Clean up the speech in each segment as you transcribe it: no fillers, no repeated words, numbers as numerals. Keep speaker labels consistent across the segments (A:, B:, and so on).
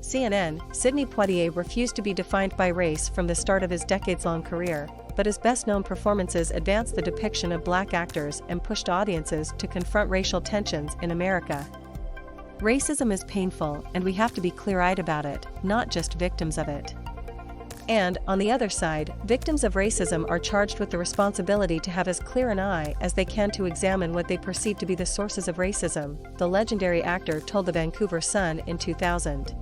A: CNN, Sidney Poitier refused to be defined by race from the start of his decades-long career, but his best-known performances advanced the depiction of black actors and pushed audiences to confront racial tensions in America. Racism is painful, and we have to be clear-eyed about it, not just victims of it. And, on the other side, victims of racism are charged with the responsibility to have as clear an eye as they can to examine what they perceive to be the sources of racism, the legendary actor told the Vancouver Sun in 2000.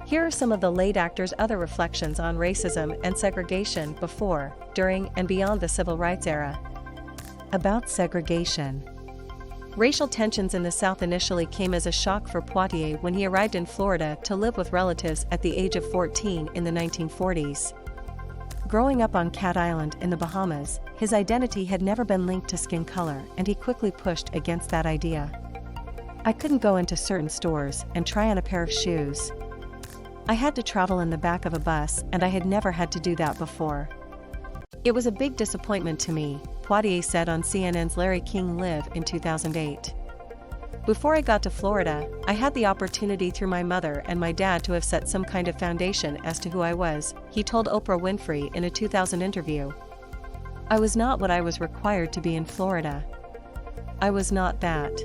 A: Here are some of the late actor's other reflections on racism and segregation before, during, and beyond the civil rights era. About segregation. Racial tensions in the South initially came as a shock for Poitier when he arrived in Florida to live with relatives at the age of 14 in the 1940s. Growing up on Cat Island in the Bahamas, his identity had never been linked to skin color, and he quickly pushed against that idea. "I couldn't go into certain stores and try on a pair of shoes. I had to travel in the back of a bus, and I had never had to do that before. It was a big disappointment to me," Poitier said on CNN's Larry King Live in 2008. "Before I got to Florida, I had the opportunity through my mother and my dad to have set some kind of foundation as to who I was," he told Oprah Winfrey in a 2000 interview. "I was not what I was required to be in Florida. I was not that.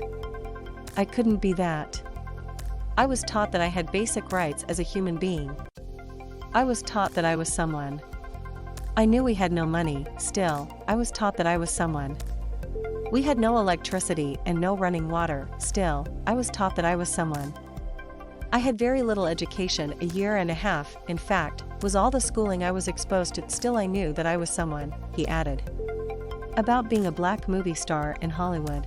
A: I couldn't be that. I was taught that I had basic rights as a human being. I was taught that I was someone. I knew we had no money, still, I was taught that I was someone. We had no electricity and no running water, still, I was taught that I was someone. I had very little education, a year and a half, in fact, was all the schooling I was exposed to, still I knew that I was someone," he added. About being a black movie star in Hollywood.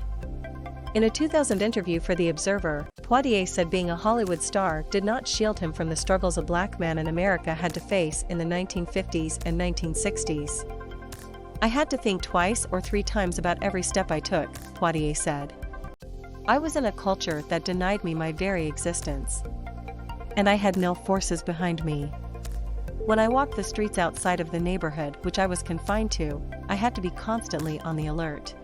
A: In a 2000 interview for The Observer, Poitier said being a Hollywood star did not shield him from the struggles a black man in America had to face in the 1950s and 1960s. "I had to think twice or three times about every step I took," Poitier said. "I was in a culture that denied me my very existence. And I had no forces behind me. When I walked the streets outside of the neighborhood which I was confined to, I had to be constantly on the alert.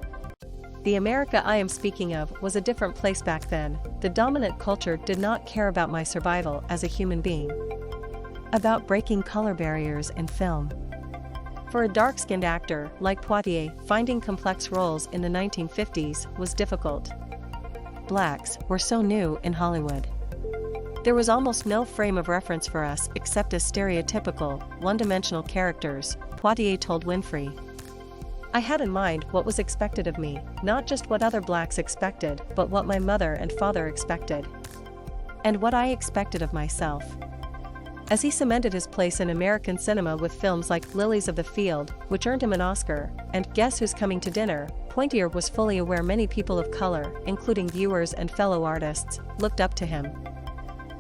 A: The America I am speaking of was a different place back then. The dominant culture did not care about my survival as a human being." About breaking color barriers in film. For a dark-skinned actor like Poitier, finding complex roles in the 1950s was difficult. Blacks were so new in Hollywood. There was almost no frame of reference for us except as stereotypical, one-dimensional characters, Poitier told Winfrey. "I had in mind what was expected of me, not just what other blacks expected, but what my mother and father expected. And what I expected of myself." As he cemented his place in American cinema with films like Lilies of the Field, which earned him an Oscar, and Guess Who's Coming to Dinner, Poitier was fully aware many people of color, including viewers and fellow artists, looked up to him.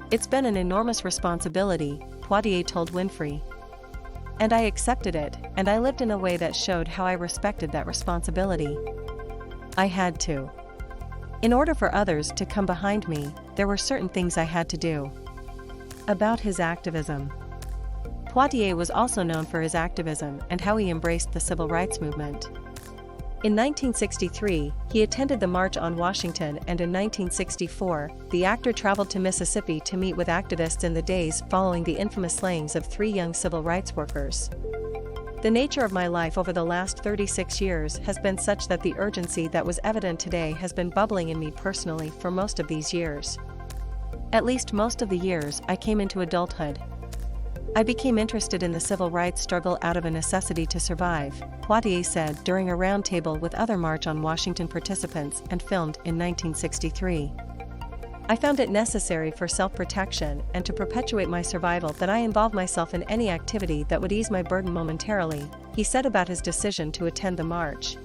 A: "It's been an enormous responsibility," Poitier told Winfrey. "And I accepted it, and I lived in a way that showed how I respected that responsibility. I had to. In order for others to come behind me, there were certain things I had to do." About his activism. Poitier was also known for his activism and how he embraced the civil rights movement. In 1963, he attended the March on Washington, and in 1964, the actor traveled to Mississippi to meet with activists in the days following the infamous slayings of 3 young civil rights workers. "The nature of my life over the last 36 years has been such that the urgency that was evident today has been bubbling in me personally for most of these years. At least most of the years I came into adulthood. I became interested in the civil rights struggle out of a necessity to survive," Poitier said during a roundtable with other March on Washington participants and filmed in 1963. "I found it necessary for self-protection and to perpetuate my survival that I involve myself in any activity that would ease my burden momentarily," he said about his decision to attend the march.